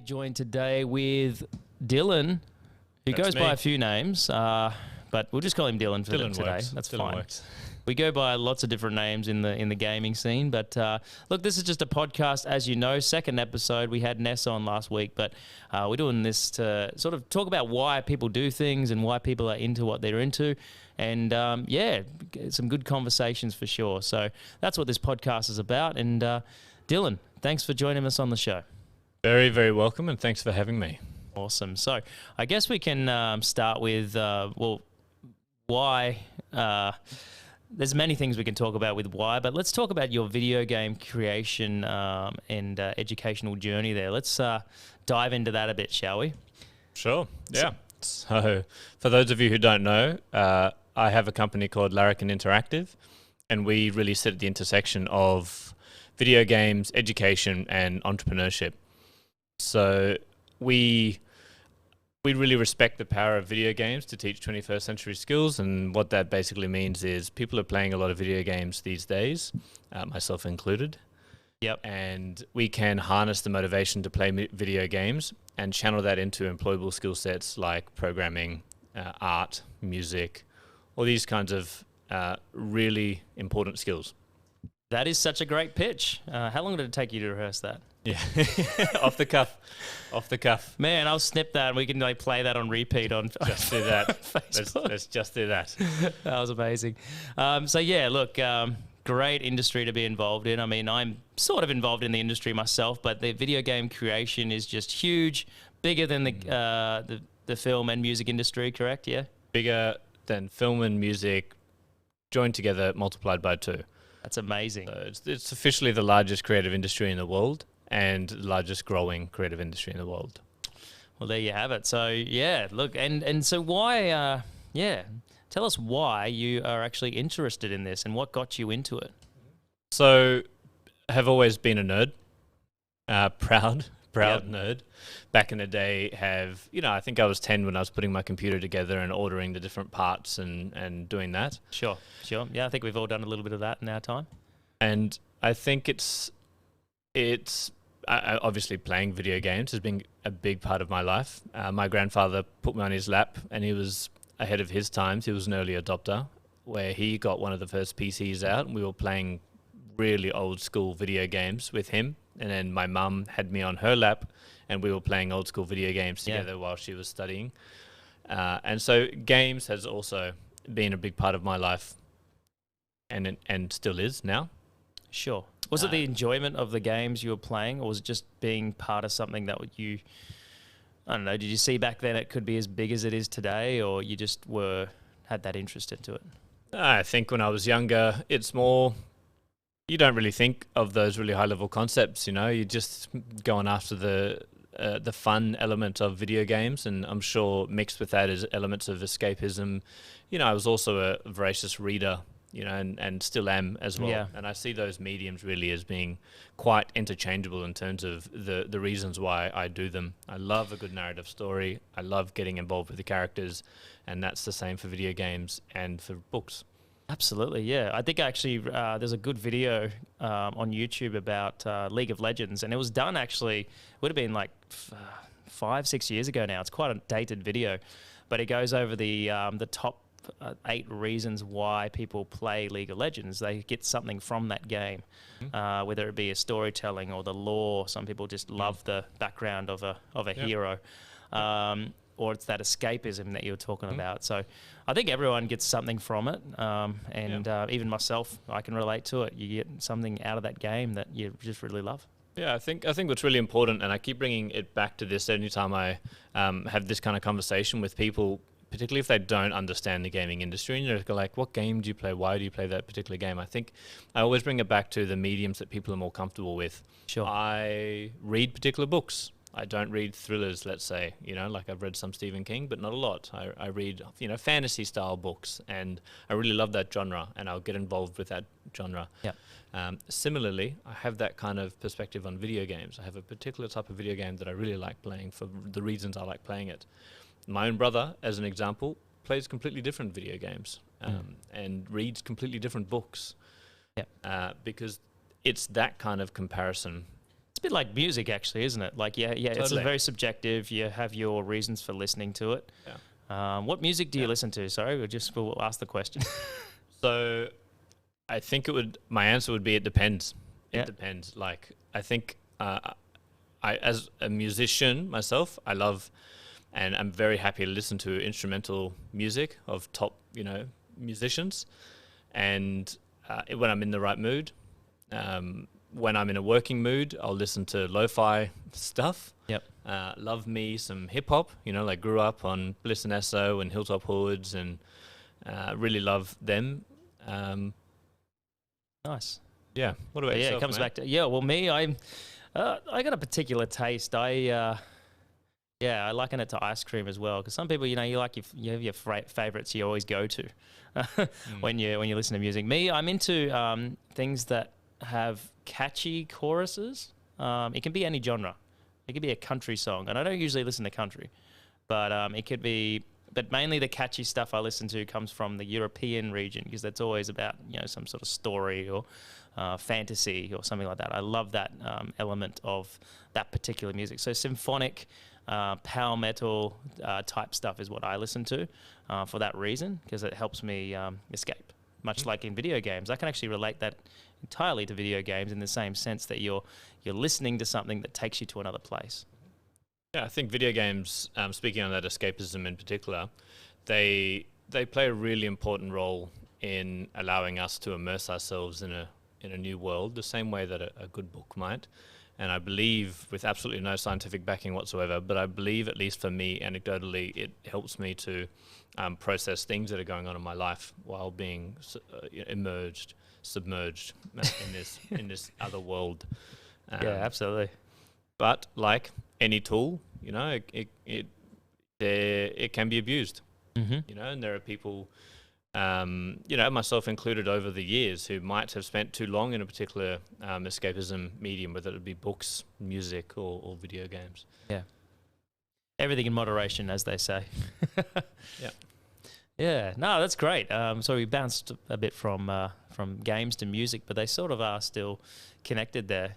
joined today with Dylan, who goes by a few names, but we'll just call him Dylan for today. Works. That's Dylan fine. Works. We go by lots of different names in the gaming scene, but look, this is just a podcast, as you know, second episode. We had Ness on last week, but we're doing this to sort of talk about why people do things and why people are into what they're into, and yeah, some good conversations for sure. So that's what this podcast is about. And Dylan, thanks for joining us on the show. Very, very welcome, and thanks for having me. Awesome. So I guess we can start with, why. There's many things we can talk about with why, but let's talk about your video game creation and educational journey there. Let's dive into that a bit, shall we? Sure, yeah. So for those of you who don't know, I have a company called Larrikin Interactive, and we really sit at the intersection of video games, education, and entrepreneurship. So we really respect the power of video games to teach 21st century skills, and what that basically means is people are playing a lot of video games these days, myself included. Yep. And we can harness the motivation to play video games and channel that into employable skill sets like programming, art, music, all these kinds of really important skills. That is such a great pitch. How long did it take you to rehearse that? Yeah, off the cuff. Man, I'll snip that and we can like play that on repeat on Just do that. let's just do that. That was amazing. So yeah, look, great industry to be involved in. I mean, I'm sort of involved in the industry myself, but the video game creation is just huge, bigger than the film and music industry, correct? Yeah? Bigger than film and music joined together, multiplied by 2. That's amazing. So it's officially the largest creative industry in the world and the largest growing creative industry in the world. Well, there you have it. So yeah, look, and so why, tell us why you are actually interested in this and what got you into it. So I have always been a nerd, proud nerd. Back in the day, I think I was 10 when I was putting my computer together and ordering the different parts and doing that. Sure. Yeah, I think we've all done a little bit of that in our time. And I think it's obviously playing video games has been a big part of my life. My grandfather put me on his lap, and he was ahead of his times. He was an early adopter, where he got one of the first PCs out, and we were playing really old school video games with him. And then my mum had me on her lap, and we were playing old school video games together while she was studying. And so games has also been a big part of my life, and still is now. Sure. Was it the enjoyment of the games you were playing, or was it just being part of something that you, I don't know, did you see back then it could be as big as it is today, or you just had that interest into it? I think when I was younger, it's more, you don't really think of those really high level concepts, you're just going after the fun element of video games, and I'm sure mixed with that is elements of escapism. I was also a voracious reader, and still am as well. Yeah. And I see those mediums really as being quite interchangeable in terms of the reasons why I do them. I love a good narrative story. I love getting involved with the characters, and that's the same for video games and for books. Absolutely, yeah. I think actually there's a good video on YouTube about League of Legends, and it was done actually, would have been like 5-6 years ago now. It's quite a dated video, but it goes over the top 8 reasons why people play League of Legends. They get something from that game, whether it be a storytelling or the lore. Some people just love the background of a hero. Or it's that escapism that you were talking about. So I think everyone gets something from it. Even myself, I can relate to it. You get something out of that game that you just really love. Yeah, I think what's really important, and I keep bringing it back to this anytime I have this kind of conversation with people, particularly if they don't understand the gaming industry, and you're like, what game do you play? Why do you play that particular game? I think I always bring it back to the mediums that people are more comfortable with. Sure. I read particular books. I don't read thrillers, let's say, like I've read some Stephen King, but not a lot. I read, fantasy style books, and I really love that genre, and I'll get involved with that genre. Yeah. Similarly, I have that kind of perspective on video games. I have a particular type of video game that I really like playing for the reasons I like playing it. My own brother, as an example, plays completely different video games and reads completely different books. Yeah. Because it's that kind of comparison It's a bit like music, actually, isn't it? Like, yeah, it's Totally. very subjective. You have your reasons for listening to it. Yeah. What music do you listen to? Sorry, we'll ask the question. So I think my answer would be it depends. It Yeah. depends. Like, I think as a musician myself, I love and I'm very happy to listen to instrumental music of top, musicians. And when I'm in the right mood, when I'm in a working mood, I'll listen to lo-fi stuff. Yep. Love me some hip hop, like grew up on Bliss and Esso and Hilltop Hoods and really love them. Nice. Yeah. What about yourself, it comes mate? back to well, me, I got a particular taste. I liken it to ice cream as well, because some people, you have your favorites you always go to when you listen to music. Me, I'm into things that have catchy choruses. It can be any genre. It could be a country song, and I don't usually listen to country, but it could be. But mainly the catchy stuff I listen to comes from the European region, because that's always about some sort of story or fantasy or something like that. I love that element of that particular music. So symphonic, power metal type stuff is what I listen to for that reason, because it helps me escape. Much like in video games, I can actually relate that entirely to video games in the same sense that you're listening to something that takes you to another place. Yeah, I think video games, speaking on that escapism in particular, they play a really important role in allowing us to immerse ourselves in a new world, the same way that a good book might. And I believe, with absolutely no scientific backing whatsoever, but I believe, at least for me, anecdotally, it helps me to process things that are going on in my life while being submerged in this other world. Yeah, absolutely. But like any tool, it can be abused. Mm-hmm. And there are people, myself included, over the years, who might have spent too long in a particular escapism medium, whether it be books, music, or video games. Yeah. Everything in moderation, as they say. Yeah. Yeah. No, that's great. So we bounced a bit from games to music, but they sort of are still connected there.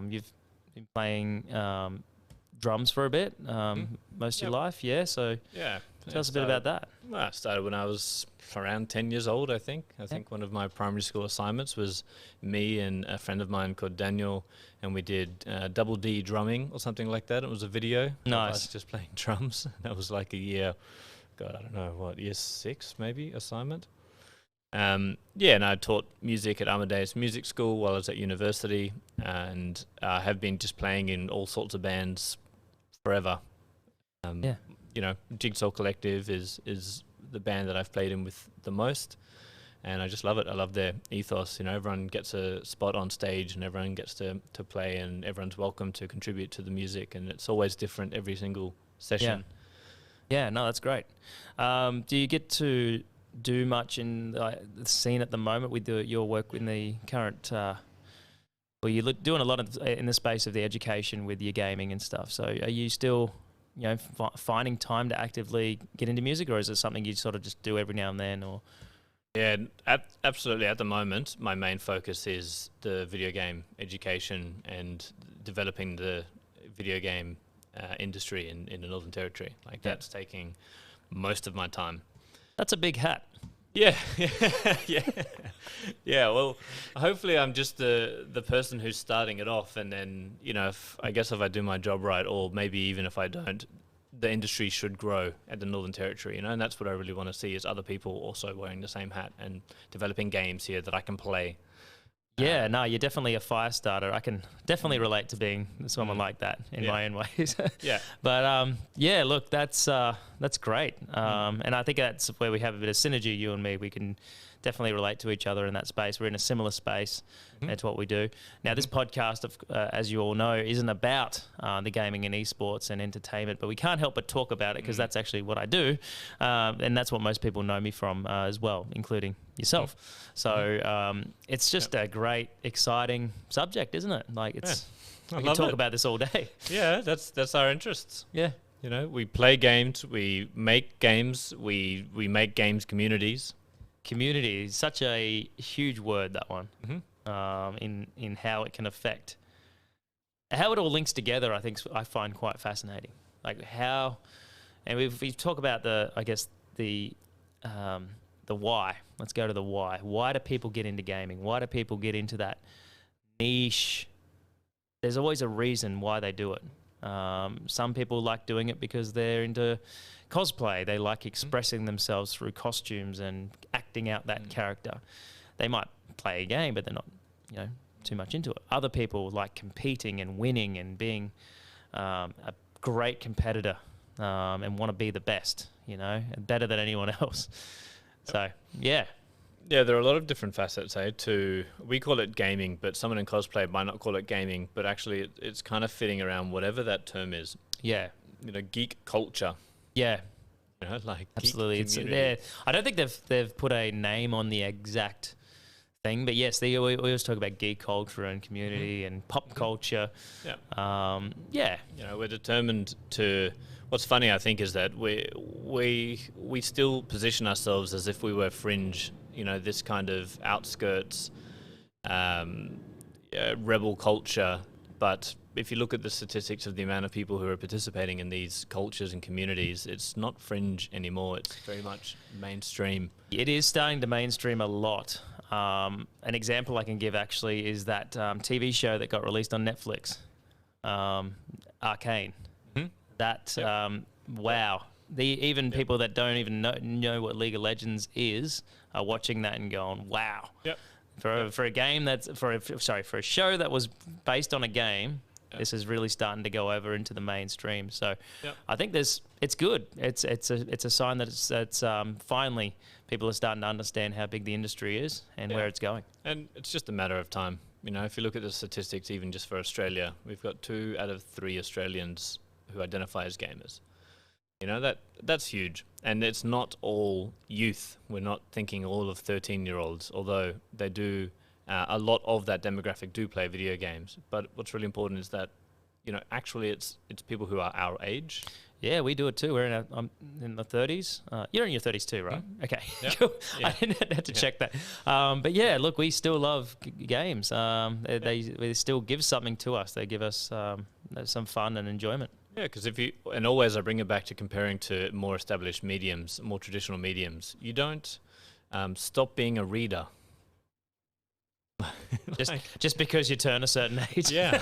You've been playing drums for a bit, most of your life, yeah? So tell us a bit about that. Well, I started when I was around 10 years old, I think. I think one of my primary school assignments was me and a friend of mine called Daniel, and we did double D drumming or something like that. It was a video of us just playing drums. That was like a year, God, I don't know, year 6 maybe, assignment. And I taught music at Amadeus Music School while I was at university, and I have been just playing in all sorts of bands forever. Jigsaw Collective is the band that I've played in with the most, and I just love it. I love their ethos. Everyone gets a spot on stage, and everyone gets to play, and everyone's welcome to contribute to the music, and it's always different every single session. Yeah, no, that's great. Do you get to do much in the scene at the moment with your work in the current? You're doing a lot in the space of the education with your gaming and stuff. So are you still, finding time to actively get into music, or is it something you sort of just do every now and then? Or yeah, absolutely. At the moment, my main focus is the video game education and developing the video game industry in the Northern Territory. That's taking most of my time. That's a big hat. Yeah. Well, hopefully I'm just the person who's starting it off, and then if I do my job right, or maybe even if I don't, the industry should grow at the Northern Territory, and that's what I really want to see, is other people also wearing the same hat and developing games here that I can play. Yeah, no, you're definitely a fire starter. I can definitely relate to being someone like that in my own ways. Yeah. But look, that's great. And I think that's where we have a bit of synergy, you and me. We can definitely relate to each other in that space. We're in a similar space. That's what we do. Now, this podcast, as you all know, isn't about the gaming and esports and entertainment, but we can't help but talk about it because that's actually what I do. And that's what most people know me from as well, including yourself. So it's just a great, exciting subject, isn't it? We can talk about this all day. Yeah, that's our interests. Yeah. We play games, we make games, we make games communities. Community is such a huge word, that one, in how it can affect how it all links together, I think I find quite fascinating. Like how, and we talk about the why. Let's go to the why. Why do people get into gaming? Why do people get into that niche? There's always a reason why they do it. Some people like doing it because they're into cosplay. They like expressing themselves through costumes and acting out that character. They might play a game, but they're not, too much into it. Other people like competing and winning and being a great competitor and want to be the best, and better than anyone else. So, yeah. Yeah, there are a lot of different facets, we call it gaming, but someone in cosplay might not call it gaming, but actually it's kind of fitting around whatever that term is. Yeah. Geek culture. Yeah. Like absolutely. I don't think they've put a name on the exact thing, but yes, we always talk about geek culture and community and pop culture. Yeah. We're determined to. What's funny, I think, is that we still position ourselves as if we were fringe. This kind of outskirts, rebel culture. But if you look at the statistics of the amount of people who are participating in these cultures and communities, it's not fringe anymore. It's very much mainstream. It is starting to mainstream a lot. An example I can give actually is that TV show that got released on Netflix, Arcane. Mm-hmm. That, wow. Even people that don't even know what League of Legends is are watching that and going, wow. Yep. For a game for a show that was based on a game, this is really starting to go over into the mainstream. So I think it's good. It's a sign that it's finally people are starting to understand how big the industry is and where it's going. And it's just a matter of time. If you look at the statistics, even just for Australia, we've got 2 out of 3 Australians who identify as gamers. That's huge. And it's not all youth. We're not thinking all of 13-year-olds, although they do, a lot of that demographic do play video games. But what's really important is that, actually it's people who are our age. Yeah, we do it too. We're in the 30s. You're in your 30s too, right? Mm-hmm. Okay, Yeah. Cool. Yeah. I didn't have to check that. But yeah, look, we still love games. They still give something to us. They give us some fun and enjoyment. Yeah, because always I bring it back to comparing to more established mediums, more traditional mediums. You don't stop being a reader. Just because you turn a certain age. Yeah.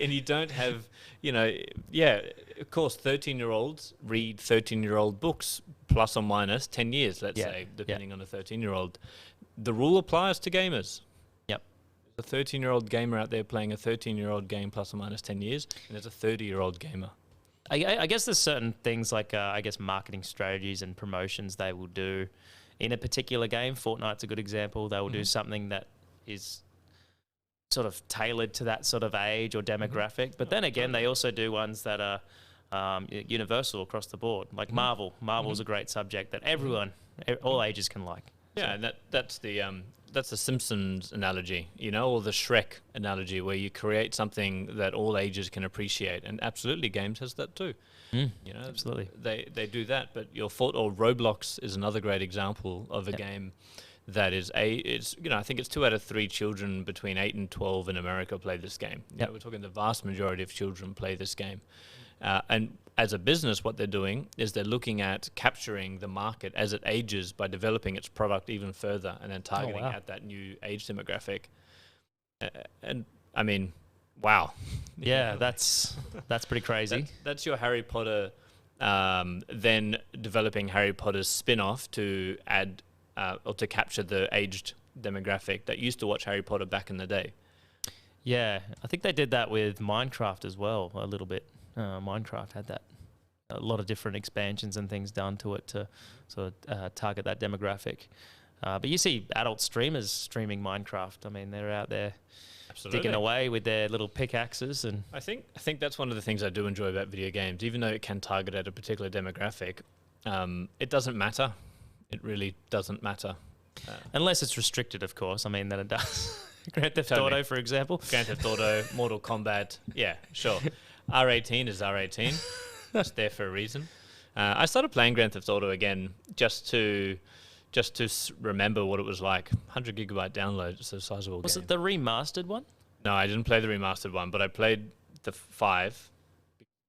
and you don't have, of course, 13-year-olds read 13-year-old books, plus or minus 10 years, let's say, depending on a 13-year-old. The rule applies to gamers. A 13-year-old gamer out there playing a 13-year-old game plus or minus 10 years, and there's a 30-year-old gamer. I guess there's certain things like, marketing strategies and promotions they will do in a particular game. Fortnite's a good example. They will do something that is sort of tailored to that sort of age or demographic. But then again, they also do ones that are universal across the board, like Marvel. Marvel's a great subject that everyone, all ages can like. Yeah, and that's the Simpsons analogy, or the Shrek analogy, where you create something that all ages can appreciate. And absolutely, games has that too. Absolutely. They do that, but or Roblox is another great example of a game that is I think it's 2 out of 3 children between 8 and 12 in America play this game. We're talking the vast majority of children play this game. And as a business, what they're doing is they're looking at capturing the market as it ages by developing its product even further and then targeting at that new age demographic. And I mean, wow. Yeah, that's pretty crazy. That's your Harry Potter, then developing Harry Potter's spin-off to add or to capture the aged demographic that used to watch Harry Potter back in the day. Yeah, I think they did that with Minecraft as well a little bit. Minecraft had that, a lot of different expansions and things done to it to sort of target that demographic. But you see adult streamers streaming Minecraft. I mean, they're out there digging away with their little pickaxes. And I think that's one of the things I do enjoy about video games. Even though it can target at a particular demographic, it doesn't matter. It really doesn't matter. Unless it's restricted, of course. I mean, then it does. Grand Theft Auto, for example. Grand Theft Auto, Mortal Kombat. Yeah, sure. R18 is R18. It's there for a reason. I started playing Grand Theft Auto again just to remember what it was like. 100 gigabyte download. It's a sizable game. Was it the remastered one? No, I didn't play the remastered one, but I played the 5.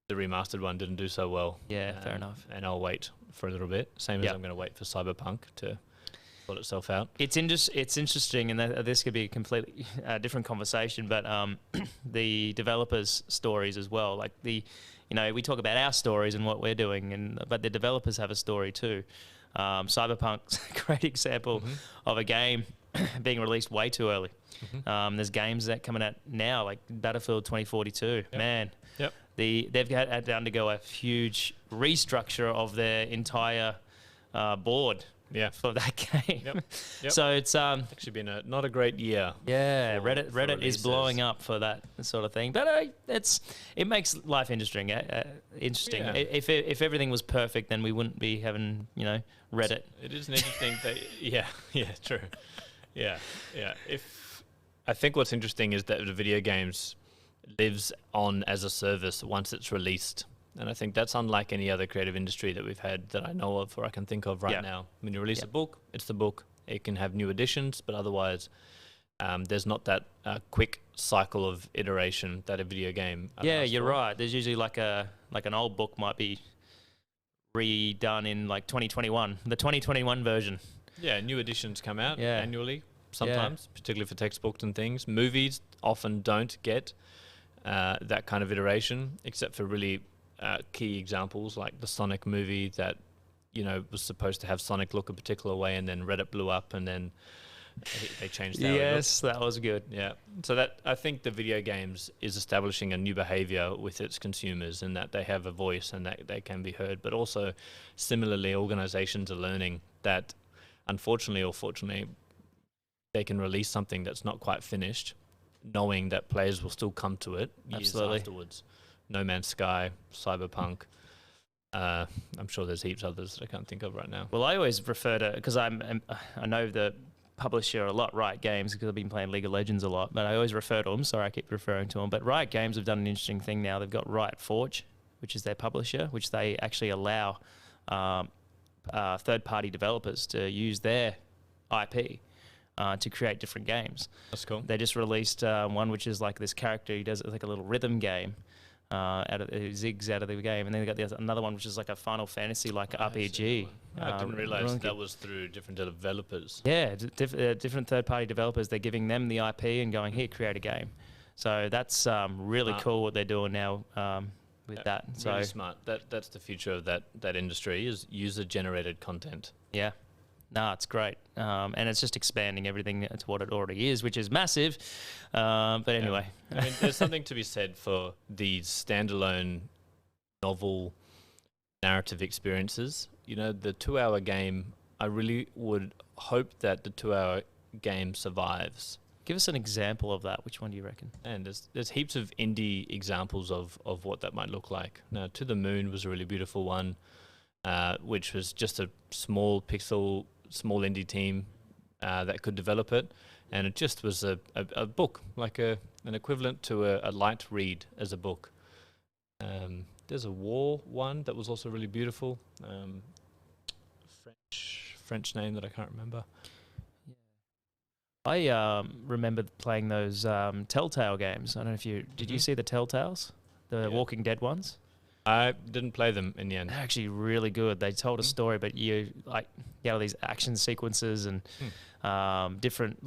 The remastered one didn't do so well. Yeah, fair enough. And I'll wait for a little bit. Same as I'm going to wait for Cyberpunk to sort itself out. It's interesting, and this could be a completely different conversation, but the developers' stories as well. Like we talk about our stories and what we're doing, but the developers have a story too. Cyberpunk's a great example of a game being released way too early. There's games that coming out now, like Battlefield 2042. Yep. Man, yep. They've had to undergo a huge restructure of their entire board. Yeah, for that game. Yep. So it's actually been not a great year. Yeah, Reddit is blowing up for that sort of thing, but it makes life interesting. Interesting. Yeah. If everything was perfect, then we wouldn't be having Reddit. It is an interesting thing. Yeah, true. Yeah. I think what's interesting is that the video games lives on as a service once it's released. And I think that's unlike any other creative industry that we've had that I know of or I can think of right now. When you release a book, it's the book. It can have new editions, but otherwise there's not that quick cycle of iteration that a video game allows you're right. There's usually like an old book might be redone in like 2021, the 2021 version. Yeah, new editions come out annually sometimes, particularly for textbooks and things. Movies often don't get that kind of iteration, except for really key examples like the Sonic movie that was supposed to have Sonic look a particular way, and then Reddit blew up, and then they changed that. Yes, that was good. Yeah, so that I think the video games is establishing a new behavior with its consumers, and that they have a voice and that they can be heard. But also, similarly, organizations are learning that, unfortunately or fortunately, they can release something that's not quite finished, knowing that players will still come to it years afterwards. No Man's Sky, Cyberpunk. I'm sure there's heaps others that I can't think of right now. Well, I always refer to, because I know the publisher a lot, Riot Games, because I've been playing League of Legends a lot, but I always refer to them. Sorry, I keep referring to them. But Riot Games have done an interesting thing now. They've got Riot Forge, which is their publisher, which they actually allow third-party developers to use their IP to create different games. That's cool. They just released one which is like this character. He does it like a little rhythm game. Zigs out of the game, and then they got another one which is like a Final Fantasy RPG. I didn't realize that was through different developers. Yeah, different third-party developers. They're giving them the IP and going, here, create a game. So that's really cool what they're doing now with that. So really smart. That's the future of that industry, is user-generated content. Yeah. No, it's great. And it's just expanding everything to what it already is, which is massive. But anyway. I mean, there's something to be said for these standalone novel narrative experiences. The 2-hour game, I really would hope that the 2-hour game survives. Give us an example of that. Which one do you reckon? And there's heaps of indie examples of what that might look like. Now, To the Moon was a really beautiful one, which was just a small indie team that could develop it, and it just was a book, like an equivalent to a light read as a book. There's a war one that was also really beautiful, French name that I can't remember. I remember playing those Telltale games. I don't know if did you see the Telltales, the Walking Dead ones? I didn't play them in the end. They're actually really good. They told a story, but you have these action sequences and different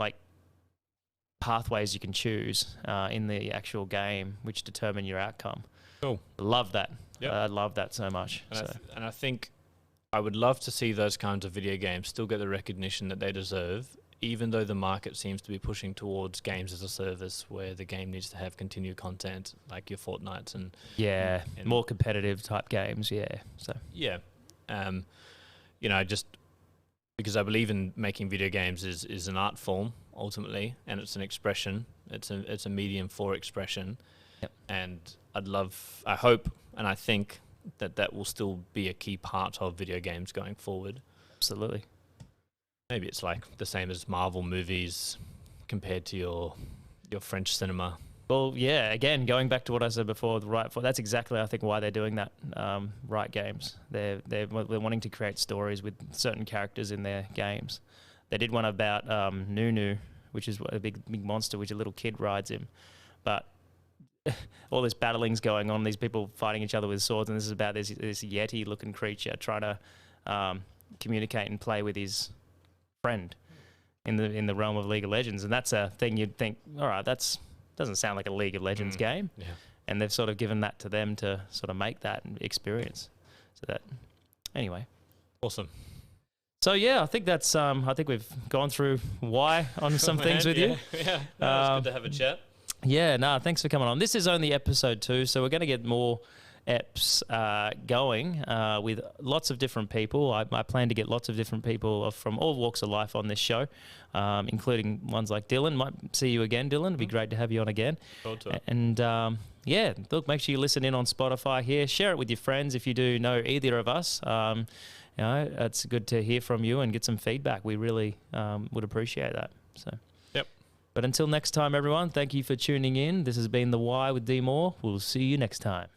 pathways you can choose in the actual game, which determine your outcome. Cool. Love that. Yep. I love that so much. And I think I would love to see those kinds of video games still get the recognition that they deserve, even though the market seems to be pushing towards games as a service, where the game needs to have continued content, like your Fortnites and more competitive type games. Just because I believe in making video games is an art form ultimately, and it's an expression. It's a medium for expression. Yep. And I hope, and I think that will still be a key part of video games going forward. Absolutely. Maybe it's like the same as Marvel movies compared to your French cinema. Well, yeah, again, going back to what I said before, that's exactly, I think, why they're doing that. Riot Games. They're wanting to create stories with certain characters in their games. They did one about Nunu, which is a big monster, which a little kid rides him. But all this battling's going on, these people fighting each other with swords, and this is about this Yeti-looking creature trying to communicate and play with his friend in the realm of League of Legends. And that's a thing you'd think, all right, doesn't sound like a League of Legends game. Yeah. And they've sort of given that to them to sort of make that experience. So that, anyway. Awesome. So yeah, I think that's I think we've gone through why on some things with you. Yeah, no, it's good to have a chat. Yeah, no, thanks for coming on. This is only episode 2, so we're going to get more eps going with lots of different people. I plan to get lots of different people from all walks of life on this show, including ones like Dylan. Might see you again, Dylan. It'd be great to have you on again. Forward to it. And yeah, look, make sure you listen in on Spotify here. Share it with your friends if you do know either of us. You know, it's good to hear from you and get some feedback. We really would appreciate that. So. Yep. But until next time, everyone, thank you for tuning in. This has been The Why with DMoore. We'll see you next time.